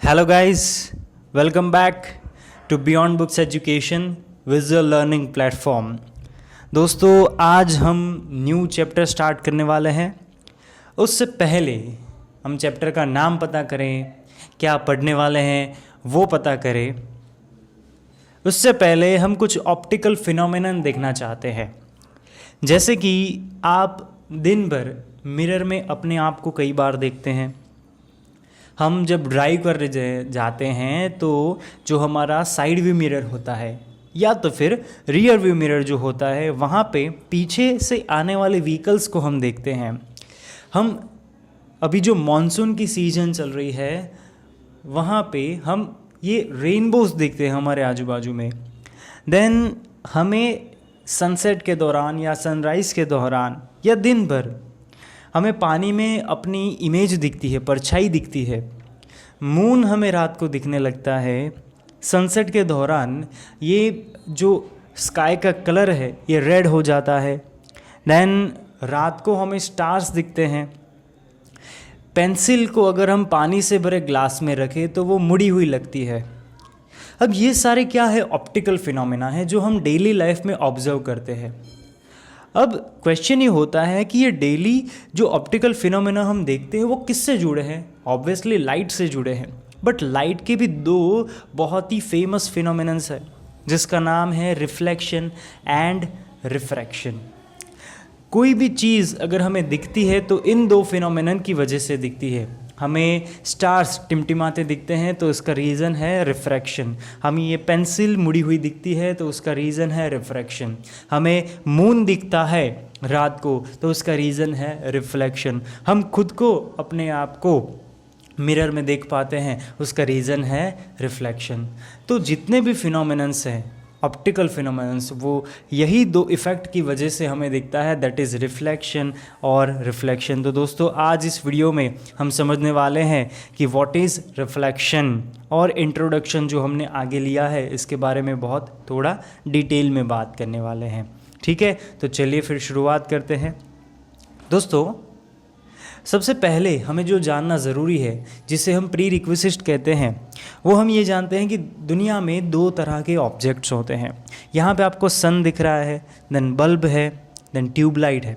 Hello, guys. Welcome back to Beyond Books Education Visual Learning Platform. दोस्तों आज हम new chapter start करने वाले हैं। उससे पहले हम चैप्टर का नाम पता करें, क्या पढ़ने वाले हैं वो पता करें। उससे पहले हम कुछ ऑप्टिकल फिनोमेनन देखना चाहते हैं। जैसे कि आप दिन भर मिरर में अपने आप को कई बार देखते हैं। हम जब ड्राइव कर जाते हैं तो जो हमारा साइड व्यू मिरर होता है या तो फिर रियर व्यू मिरर जो होता है, वहाँ पे पीछे से आने वाले व्हीकल्स को हम देखते हैं। हम अभी जो मॉनसून की सीजन चल रही है वहाँ पे हम ये रेनबोज देखते हैं हमारे आजू बाजू में। देन हमें सनसेट के दौरान या सनराइज़ के दौरान या दिन भर हमें पानी में अपनी इमेज दिखती है, परछाई दिखती है। मून हमें रात को दिखने लगता है। सनसेट के दौरान ये जो स्काई का कलर है ये रेड हो जाता है। देन रात को हमें स्टार्स दिखते हैं। पेंसिल को अगर हम पानी से भरे ग्लास में रखें तो वो मुड़ी हुई लगती है। अब ये सारे क्या है, ऑप्टिकल फिनोमेना है जो हम डेली लाइफ में ऑब्जर्व करते हैं। अब क्वेश्चन ये होता है कि ये डेली जो ऑप्टिकल फिनोमेना हम देखते हैं वो किससे जुड़े हैं? ऑब्वियसली लाइट से जुड़े हैं। बट लाइट के भी दो बहुत ही फेमस फिनोमेनन्स है जिसका नाम है रिफ्लेक्शन एंड रिफ्रैक्शन। कोई भी चीज़ अगर हमें दिखती है तो इन दो फिनोमेनन की वजह से दिखती है। हमें स्टार्स टिमटिमाते दिखते हैं तो इसका रीज़न है रिफ्रैक्शन। हमें ये पेंसिल मुड़ी हुई दिखती है तो उसका रीज़न है रिफ्रैक्शन। हमें मून दिखता है रात को तो उसका रीज़न है रिफ्लेक्शन। हम खुद को, अपने आप को मिरर में देख पाते हैं, उसका रीज़न है रिफ्लेक्शन। तो जितने भी फिनोमेनन्स हैं ऑप्टिकल फिनोमेनन्स, वो यही दो इफ़ेक्ट की वजह से हमें दिखता है, दैट इज़ रिफ्लेक्शन और रिफ्लेक्शन। तो दोस्तों आज इस वीडियो में हम समझने वाले हैं कि व्हाट इज़ रिफ्लेक्शन, और इंट्रोडक्शन जो हमने आगे लिया है इसके बारे में बहुत थोड़ा डिटेल में बात करने वाले हैं। ठीक है, तो चलिए फिर शुरुआत करते हैं। दोस्तों सबसे पहले हमें जो जानना ज़रूरी है, जिसे हम प्री रिक्विजिट कहते हैं, वो हम ये जानते हैं कि दुनिया में दो तरह के ऑब्जेक्ट्स होते हैं। यहाँ पे आपको सन दिख रहा है, देन बल्ब है, देन ट्यूबलाइट है।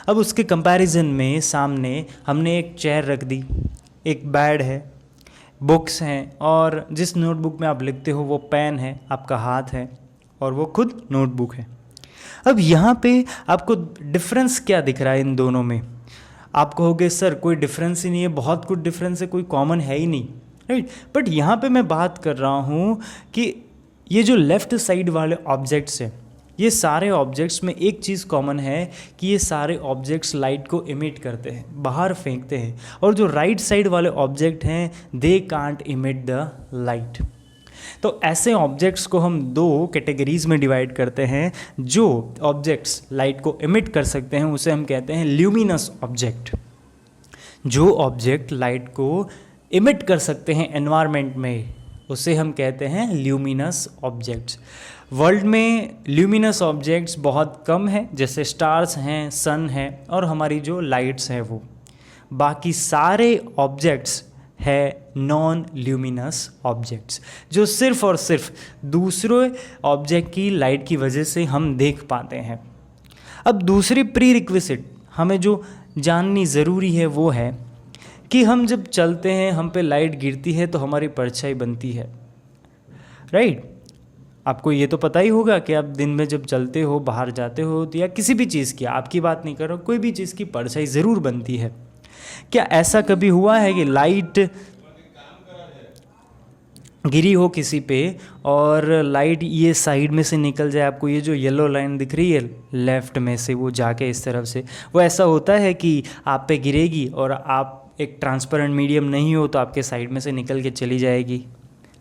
अब उसके कंपैरिजन में सामने हमने एक चेयर रख दी, एक बेड है, बुक्स हैं, और जिस नोटबुक में आप लिखते हो वो पेन है, आपका हाथ है, और वो खुद नोटबुक है। अब यहाँ पे आपको डिफरेंस क्या दिख रहा है इन दोनों में? आप कहोगे सर कोई डिफरेंस ही नहीं है, बहुत कुछ डिफरेंस है, कोई कॉमन है ही नहीं, राइट। बट यहाँ पे मैं बात कर रहा हूँ कि ये जो लेफ़्ट साइड वाले ऑब्जेक्ट्स हैं, ये सारे ऑब्जेक्ट्स में एक चीज़ कॉमन है कि ये सारे ऑब्जेक्ट्स लाइट को इमिट करते हैं, बाहर फेंकते हैं। और जो राइट साइड वाले ऑब्जेक्ट हैं they can't emit the light. तो ऐसे ऑब्जेक्ट्स को हम दो कैटेगरीज में डिवाइड करते हैं। जो ऑब्जेक्ट्स लाइट को इमिट कर सकते हैं उसे हम कहते हैं ल्यूमिनस ऑब्जेक्ट। जो ऑब्जेक्ट लाइट को इमिट कर सकते हैं एनवायरनमेंट में उसे हम कहते हैं ल्यूमिनस ऑब्जेक्ट्स। वर्ल्ड में ल्यूमिनस ऑब्जेक्ट्स बहुत कम है, जैसे स्टार्स हैं, सन है, और हमारी जो लाइट्स हैं वो। बाकी सारे ऑब्जेक्ट्स है नॉन ल्यूमिनस ऑब्जेक्ट्स, जो सिर्फ और सिर्फ दूसरे ऑब्जेक्ट की लाइट की वजह से हम देख पाते हैं। अब दूसरी प्री रिक्विजिट हमें जो जाननी ज़रूरी है वो है कि हम जब चलते हैं, हम पे लाइट गिरती है तो हमारी परछाई बनती है, राइट। आपको ये तो पता ही होगा कि आप दिन में जब चलते हो, बाहर जाते हो, तो या किसी भी चीज़ की, आपकी बात नहीं कर रहा हूँ, कोई भी चीज़ की परछाई ज़रूर बनती है। क्या ऐसा कभी हुआ है कि लाइट गिरी हो किसी पे और लाइट ये साइड में से निकल जाए? आपको ये जो येलो लाइन दिख रही है लेफ़्ट में से, वो जाके इस तरफ से, वो ऐसा होता है कि आप पे गिरेगी और आप एक ट्रांसपेरेंट मीडियम नहीं हो तो आपके साइड में से निकल के चली जाएगी?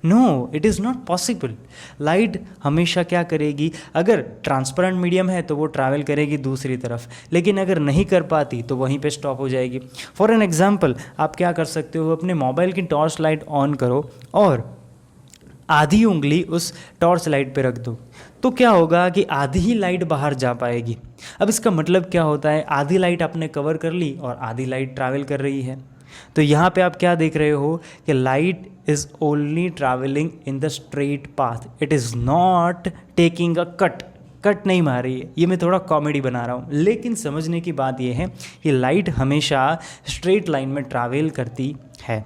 No, it is not possible. Light हमेशा क्या करेगी, अगर ट्रांसपेरेंट मीडियम है तो वो ट्रैवल करेगी दूसरी तरफ, लेकिन अगर नहीं कर पाती तो वहीं पे स्टॉप हो जाएगी। फॉर एन एग्जांपल, आप क्या कर सकते हो, अपने मोबाइल की टॉर्च लाइट ऑन करो और आधी उंगली उस टॉर्च लाइट पे रख दो, तो क्या होगा कि आधी ही लाइट बाहर जा पाएगी। अब इसका मतलब क्या होता है, आधी लाइट आपने कवर कर ली और आधी लाइट ट्रैवल कर रही है। तो यहाँ पे आप क्या देख रहे हो कि light is only travelling in the straight path, it is not taking a cut नहीं मार रही है। ये मैं थोड़ा कॉमेडी बना रहा हूँ, लेकिन समझने की बात ये है कि लाइट हमेशा स्ट्रेट लाइन में ट्रैवल करती है।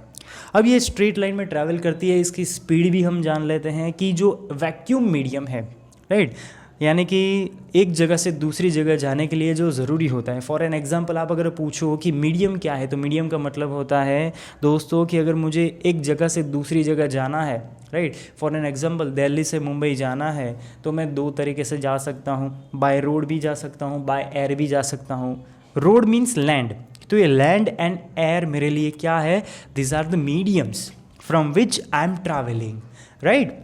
अब ये स्ट्रेट लाइन में ट्रैवल करती है, इसकी स्पीड भी हम जान लेते हैं कि जो वैक्यूम मीडियम है, राइट, यानी कि एक जगह से दूसरी जगह जाने के लिए जो ज़रूरी होता है। फॉर एन एग्जांपल आप अगर पूछो कि मीडियम क्या है, तो मीडियम का मतलब होता है दोस्तों कि अगर मुझे एक जगह से दूसरी जगह जाना है, right, for an example Delhi से मुंबई जाना है, तो मैं दो तरीके से जा सकता हूँ, बाय रोड भी जा सकता हूँ, बाय एयर भी जा सकता हूँ। रोड मीन्स लैंड, तो ये लैंड एंड एयर मेरे लिए क्या है, this are the mediums from which I am travelling, right.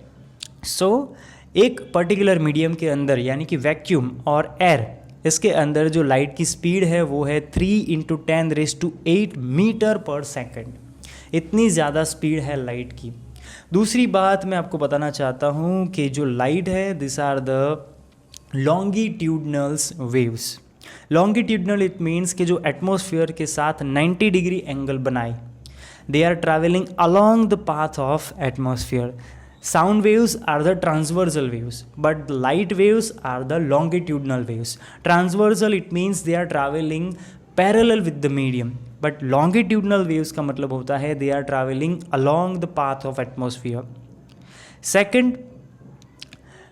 So एक पर्टिकुलर मीडियम के अंदर यानी कि वैक्यूम और एयर, इसके अंदर जो लाइट की स्पीड है वो है 3 × 10⁸ मीटर पर सेकेंड। इतनी ज़्यादा स्पीड है लाइट की। दूसरी बात मैं आपको बताना चाहता हूँ कि जो लाइट है this are the longitudinals waves. Longitudinal it means कि जो एटमॉस्फेयर के साथ 90 डिग्री एंगल बनाए, they are travelling along the path of atmosphere. Sound waves are the transversal waves, but the light waves are the longitudinal waves. Transversal it means they are traveling parallel with the medium, but longitudinal waves का मतलब होता है they are traveling along the path of atmosphere. Second,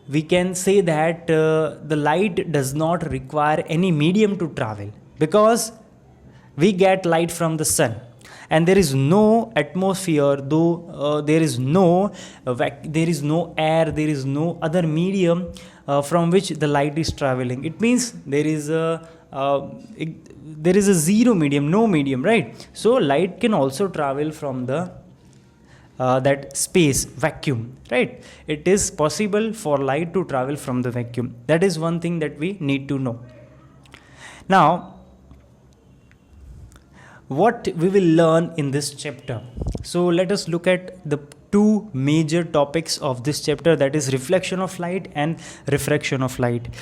we can say that the light does not require any medium to travel because we get light from the sun. And there is no atmosphere, though there is no air, there is no other medium from which the light is traveling. It means there is a zero medium, no medium, right? So light can also travel from the that space, vacuum, right? It is possible for light to travel from the vacuum. That is one thing that we need to know. Now, what we will learn in this chapter. So let us look at the two major topics of this chapter, that is reflection of light and refraction of light.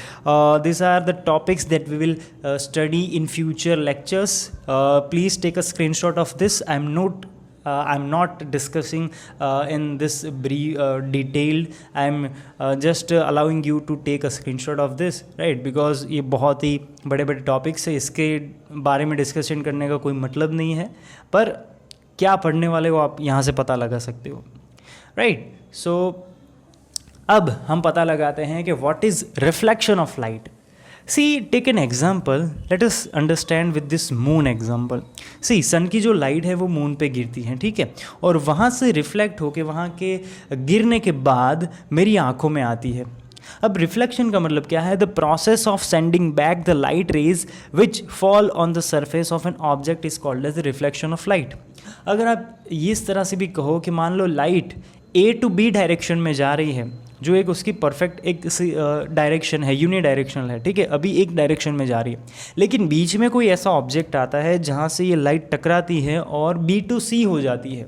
These are the topics that we will study in future lectures. Please take a screenshot of this. I'm not discussing in this brief detailed. I'm just allowing you to take a screenshot of this, right? Because ये बहुत ही बड़े बड़े topics है, इसके बारे में discussion करने का कोई मतलब नहीं है, पर क्या पढ़ने वाले हो आप यहाँ से पता लगा सकते हो, राइट? सो अब हम पता लगाते हैं कि what is reflection of light. See, take an example. Let us understand with this moon example. See, सन की जो लाइट है वो मून पे गिरती है, ठीक है, और वहाँ से रिफ्लेक्ट होके वहाँ के गिरने के बाद मेरी आँखों में आती है. अब रिफ्लेक्शन का मतलब क्या है? The process of sending back the light rays which fall on the surface of an object is called as the reflection of light. अगर आप इस तरह से भी कहो कि मान लो light A to B direction में जा रही है, जो एक उसकी परफेक्ट एक डायरेक्शन है, यूनि डायरेक्शनल है, ठीक है, अभी एक डायरेक्शन में जा रही है, लेकिन बीच में कोई ऐसा ऑब्जेक्ट आता है जहाँ से ये लाइट टकराती है और B to C हो जाती है.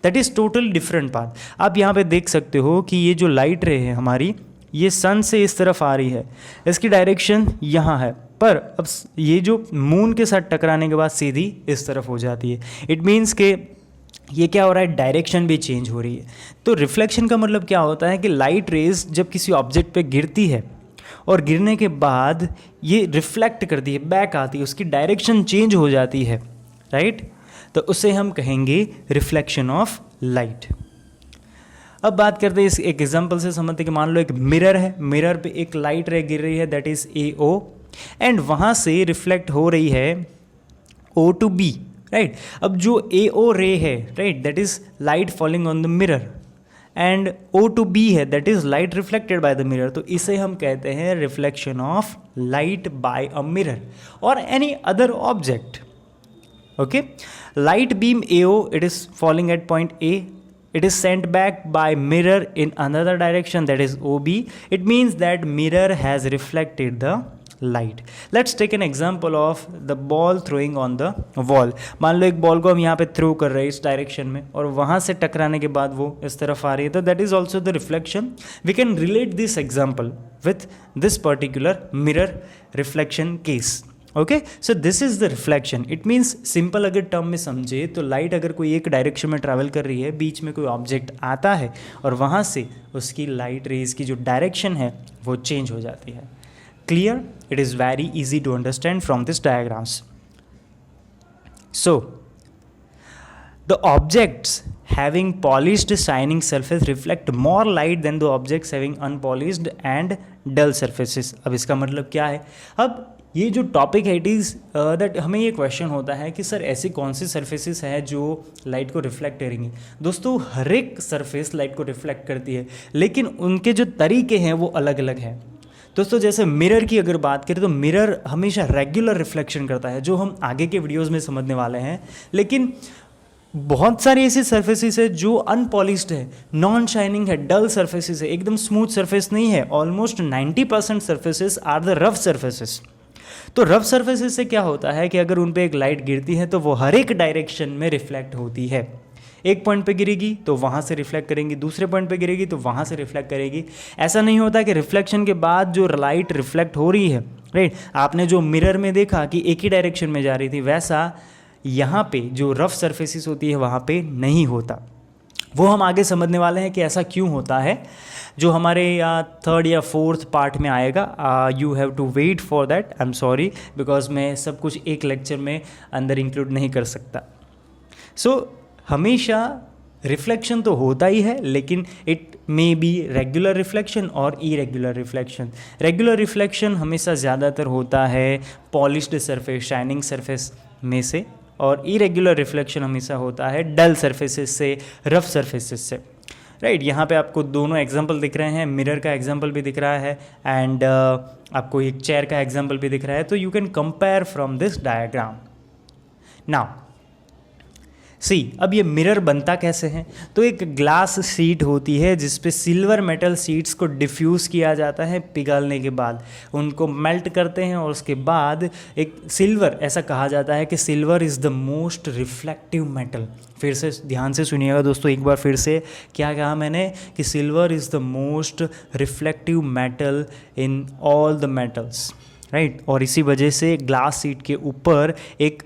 That is total different path. आप यहाँ पे देख सकते हो कि ये जो लाइट रे है हमारी, ये सन से इस तरफ आ रही है, इसकी डायरेक्शन यहाँ है, पर अब ये जो मून के साथ टकराने के बाद सीधी इस तरफ हो जाती है. इट मीन्स के ये क्या हो रहा है, डायरेक्शन भी चेंज हो रही है. तो रिफ्लेक्शन का मतलब क्या होता है कि लाइट रेज जब किसी ऑब्जेक्ट पे गिरती है और गिरने के बाद ये रिफ्लेक्ट करती है, बैक आती है, उसकी डायरेक्शन चेंज हो जाती है, राइट? तो उसे हम कहेंगे रिफ्लेक्शन ऑफ लाइट. अब बात करते हैं इस एक एग्जांपल से समझते हैं कि मान लो एक मिरर है, मिरर पे एक लाइट रे गिर रही है, दैट इज़ AO, एंड वहाँ से रिफ्लेक्ट हो रही है O to B, राइट. अब जो AO रे है, right, that is light falling on the mirror, and O to B है, that is light reflected by the mirror. तो इसे हम कहते हैं reflection of light by a mirror और any other object. Okay, light beam AO, it is falling at point A, it is sent back by mirror in another direction, that is OB. It means that mirror has reflected the light. Let's take an example of the ball throwing on the wall. मान लो एक ball को हम यहाँ पे throw कर रहे हैं इस डायरेक्शन में और वहाँ से टकराने के बाद वो इस तरफ आ रही है, तो that is also the reflection. We can relate this example with this particular mirror reflection case. Okay, so this is the reflection. It means simple अगर टर्म में समझे तो लाइट अगर कोई एक डायरेक्शन में ट्रैवल कर रही है, बीच में कोई ऑब्जेक्ट आता है और वहाँ से उसकी लाइट रेज की जो डायरेक्शन है वो चेंज हो जाती है। Clear? It is very easy to understand from this diagrams. So the objects having polished shining surface reflect more light than the objects having unpolished and dull surfaces। अब इसका मतलब क्या है? अब ये जो टॉपिक है इट इज़ दैट हमें ये क्वेश्चन होता है कि सर ऐसी कौन सी सर्फेसिस है जो लाइट को रिफ्लेक्ट करेंगी। दोस्तों हर एक सरफेस लाइट को रिफ्लेक्ट करती है, लेकिन उनके जो तरीके हैं वो अलग अलग हैं। दोस्तों जैसे मिरर की अगर बात करें तो मिरर हमेशा रेगुलर रिफ्लेक्शन करता है, जो हम आगे के वीडियोज़ में समझने वाले हैं। लेकिन बहुत सारी ऐसी सर्फेसिस है जो अनपॉलिश्ड है, नॉन शाइनिंग है, डल सर्फेसिस है, एकदम स्मूथ सर्फेस नहीं है। Almost 90% surfaces are the rough surfaces. तो रफ सर्फेसिस से क्या होता है कि अगर उन पे एक लाइट गिरती है तो वो हर एक डायरेक्शन में रिफ्लेक्ट होती है। एक पॉइंट पे गिरेगी तो वहाँ से रिफ्लेक्ट करेंगी, दूसरे पॉइंट पे गिरेगी तो वहाँ से रिफ्लेक्ट करेगी। ऐसा नहीं होता कि रिफ्लेक्शन के बाद जो लाइट रिफ्लेक्ट हो रही है, राइट, आपने जो मिरर में देखा कि एक ही डायरेक्शन में जा रही थी, वैसा यहाँ पे जो रफ सरफेसिस होती है वहाँ पे नहीं होता। वो हम आगे समझने वाले हैं कि ऐसा क्यों होता है, जो हमारे या थर्ड या फोर्थ पार्ट में आएगा। You have to wait for that. I am sorry because मैं सब कुछ एक लेक्चर में अंदर इंक्लूड नहीं कर सकता। सो हमेशा रिफ्लेक्शन तो होता ही है, लेकिन it may be regular reflection और इरेगुलर रिफ्लेक्शन। रेगुलर रिफ्लेक्शन हमेशा ज़्यादातर होता है पॉलिश्ड सरफेस, शाइनिंग सरफेस में से, और इरेगुलर रिफ्लेक्शन हमेशा होता है डल सरफेसेस से, रफ सरफेसेस से, राइट। यहाँ पे आपको दोनों एग्जांपल दिख रहे हैं, मिरर का एग्जांपल भी दिख रहा है एंड आपको एक चेयर का एग्जांपल भी दिख रहा है। तो you can compare from this diagram. Now see, अब ये मिरर बनता कैसे है? तो एक ग्लास शीट होती है जिस पे सिल्वर मेटल शीट्स को डिफ्यूज़ किया जाता है पिघलने के बाद, उनको मेल्ट करते हैं और उसके बाद एक सिल्वर, ऐसा कहा जाता है कि silver is the most reflective metal. फिर से ध्यान से सुनिएगा दोस्तों, एक बार फिर से क्या कहा मैंने कि silver is the most reflective metal in all the metals, right. और इसी वजह से ग्लास शीट के ऊपर एक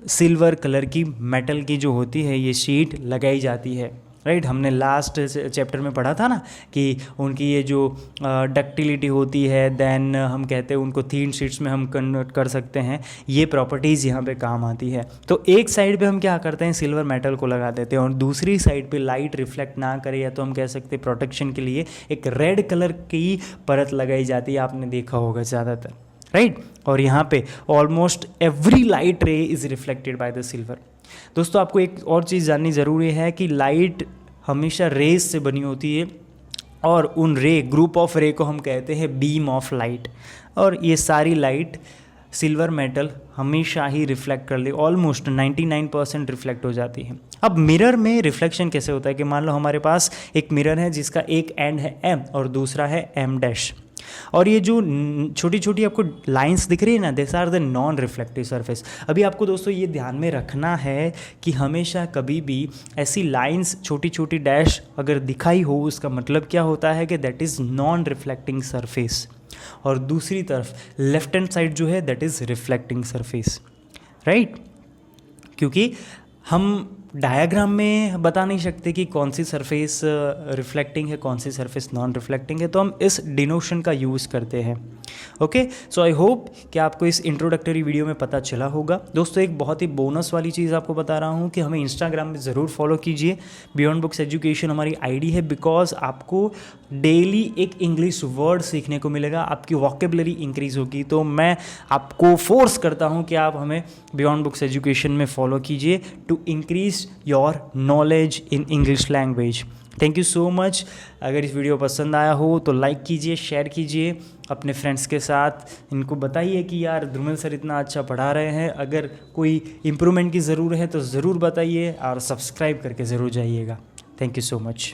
सिल्वर कलर की मेटल की जो होती है ये शीट लगाई जाती है, राइट। हमने लास्ट चैप्टर में पढ़ा था ना कि उनकी ये जो डक्टिलिटी होती है, देन हम कहते हैं उनको थिन शीट्स में हम कन्वर्ट कर सकते हैं। ये प्रॉपर्टीज़ यहाँ पे काम आती है। तो एक साइड पे हम क्या करते हैं, सिल्वर मेटल को लगा देते हैं, और दूसरी साइड पे लाइट रिफ्लेक्ट ना करे, या तो हम कह सकते हैं प्रोटेक्शन के लिए एक रेड कलर की परत लगाई जाती है। आपने देखा होगा ज़्यादातर, राइट। और यहाँ पे ऑलमोस्ट एवरी लाइट रे is reflected by the silver. दोस्तों आपको एक और चीज़ जाननी ज़रूरी है कि लाइट हमेशा रेज से बनी होती है, और उन रे, ग्रुप ऑफ रे को हम कहते हैं बीम ऑफ लाइट। और ये सारी लाइट सिल्वर मेटल हमेशा ही रिफ्लेक्ट कर ले, ऑलमोस्ट 99% रिफ्लेक्ट हो जाती है। अब मिरर में रिफ्लेक्शन कैसे होता है कि मान लो हमारे पास एक मिरर है जिसका एक एंड है M और दूसरा है M', और ये जो छोटी छोटी आपको लाइंस दिख रही है ना, this are the non reflective surface. अभी आपको दोस्तों ये ध्यान में रखना है कि हमेशा कभी भी ऐसी लाइंस, छोटी छोटी डैश अगर दिखाई हो, उसका मतलब क्या होता है कि that is non reflecting surface, और दूसरी तरफ लेफ्ट हैंड साइड जो है that is reflecting surface, right. क्योंकि हम डायग्राम में बता नहीं सकते कि कौन सी सरफेस रिफ्लेक्टिंग है, कौन सी सरफेस नॉन रिफ्लेक्टिंग है, तो हम इस डिनोशन का यूज़ करते हैं। ओके, सो आई होप कि आपको इस इंट्रोडक्टरी वीडियो में पता चला होगा। दोस्तों एक बहुत ही बोनस वाली चीज़ आपको बता रहा हूँ कि हमें इंस्टाग्राम में ज़रूर फॉलो कीजिए। बियॉन्ड बुक्स एजुकेशन हमारी आईडी है, बिकॉज आपको डेली एक इंग्लिश वर्ड सीखने को मिलेगा, आपकी वोकेबलरी इंक्रीज़ होगी। तो मैं आपको फोर्स करता हूँ कि आप हमें बियॉन्ड बुक्स एजुकेशन में फॉलो कीजिए to increase your knowledge in English language. Thank you so much. अगर इस वीडियो पसंद आया हो तो लाइक कीजिए, शेयर कीजिए अपने फ्रेंड्स के साथ, इनको बताइए कि यार ध्रुमिल सर इतना अच्छा पढ़ा रहे हैं। अगर कोई इम्प्रूवमेंट की ज़रूरत है तो ज़रूर बताइए, और सब्सक्राइब करके ज़रूर जाइएगा। Thank you so much.